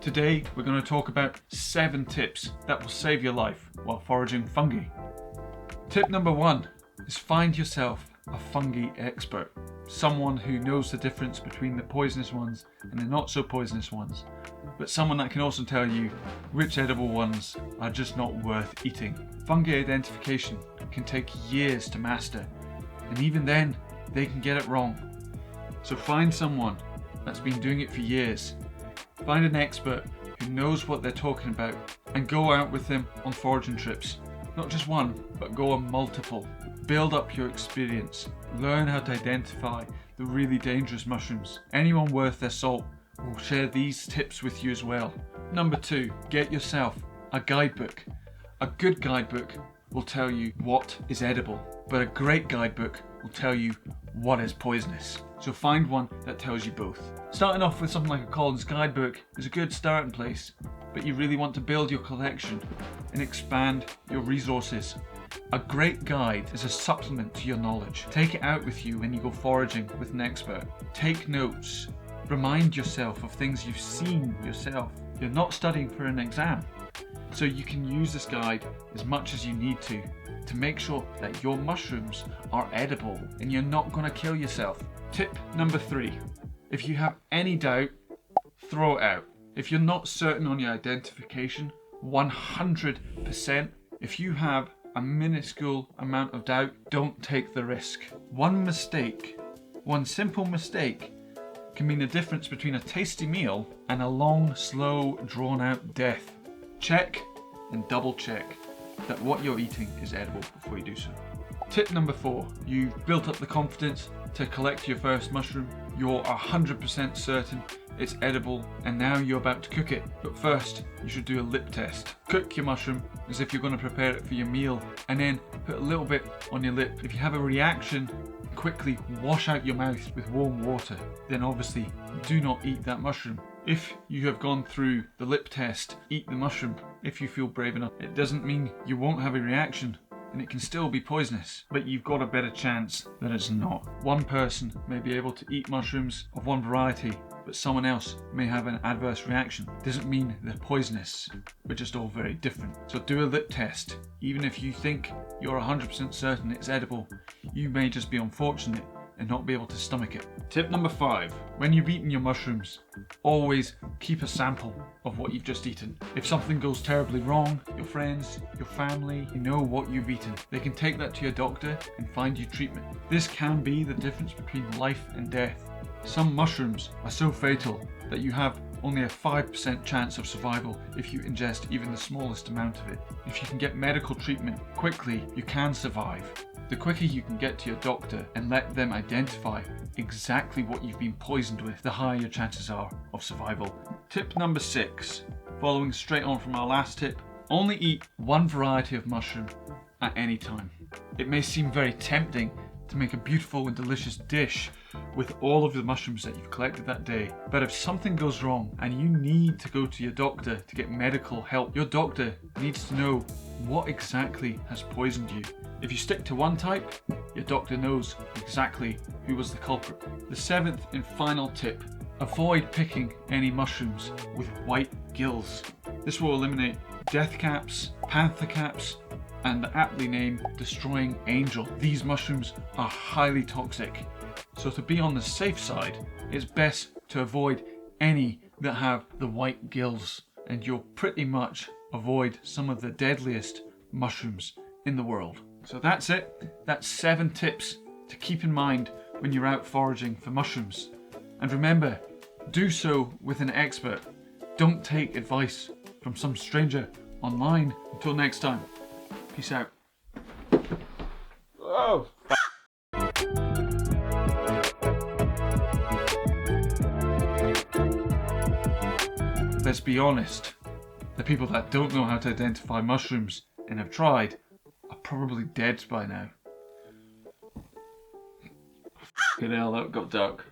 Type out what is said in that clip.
Today we're going to talk about 7 tips that will save your life while foraging fungi. Tip number 1 is find yourself a fungi expert. Someone who knows the difference between the poisonous ones and the not so poisonous ones, but someone that can also tell you which edible ones are just not worth eating. Fungi identification can take years to master, and even then they can get it wrong. So find someone that's been doing it for years. Find an expert who knows what they're talking about and go out with them on foraging trips. Not just one, but go on multiple. Build up your experience. Learn how to identify the really dangerous mushrooms. Anyone worth their salt will share these tips with you as well. Number 2, get yourself a guidebook. A good guidebook will tell you what is edible, but a great guidebook will tell you what is poisonous. So find one that tells you both. Starting off with something like a Collins guidebook is a good starting place, but you really want to build your collection and expand your resources. A great guide is a supplement to your knowledge. Take it out with you when you go foraging with an expert. Take notes. Remind yourself of things you've seen yourself. You're not studying for an exam, so you can use this guide as much as you need to make sure that your mushrooms are edible and you're not going to kill yourself. Tip number 3. If you have any doubt, throw it out. If you're not certain on your identification, 100%, if you have a minuscule amount of doubt, don't take the risk. One mistake, one simple mistake, can mean the difference between a tasty meal and a long, slow, drawn-out death. Check and double check that what you're eating is edible before you do so. Tip number 4, you've built up the confidence to collect your first mushroom. You're 100% certain it's edible, and now you're about to cook it. But first, you should do a lip test. Cook your mushroom as if you're going to prepare it for your meal, and then put a little bit on your lip. If you have a reaction, quickly wash out your mouth with warm water. Then obviously, do not eat that mushroom. If you have gone through the lip test, eat the mushroom if you feel brave enough. It doesn't mean you won't have a reaction, and it can still be poisonous, but you've got a better chance that it's not. One person may be able to eat mushrooms of one variety, but someone else may have an adverse reaction. Doesn't mean they're poisonous, we're just all very different. So do a lip test. Even if you think you're 100% certain it's edible, you may just be unfortunate and not be able to stomach it. Tip number 5, when you've eaten your mushrooms, always keep a sample of what you've just eaten. If something goes terribly wrong, your friends, your family, know what you've eaten. They can take that to your doctor and find you treatment. This can be the difference between life and death. Some mushrooms are so fatal that you have only a 5% chance of survival if you ingest even the smallest amount of it. If you can get medical treatment quickly, you can survive. The quicker you can get to your doctor and let them identify exactly what you've been poisoned with, the higher your chances are of survival. Tip number 6, following straight on from our last tip, only eat one variety of mushroom at any time. It may seem very tempting to make a beautiful and delicious dish with all of the mushrooms that you've collected that day, but if something goes wrong and you need to go to your doctor to get medical help, your doctor needs to know what exactly has poisoned you. If you stick to one type, your doctor knows exactly who was the culprit. The 7th and final tip, avoid picking any mushrooms with white gills. This will eliminate death caps, panther caps, and the aptly named destroying angel. These mushrooms are highly toxic, so to be on the safe side, it's best to avoid any that have the white gills, and you'll pretty much avoid some of the deadliest mushrooms in the world. So that's it. That's 7 tips to keep in mind when you're out foraging for mushrooms. And remember, do so with an expert. Don't take advice from some stranger online. Until next time, peace out. Oh. Let's be honest, the people that don't know how to identify mushrooms and have tried are probably dead by now. Fucking hell, that got dark.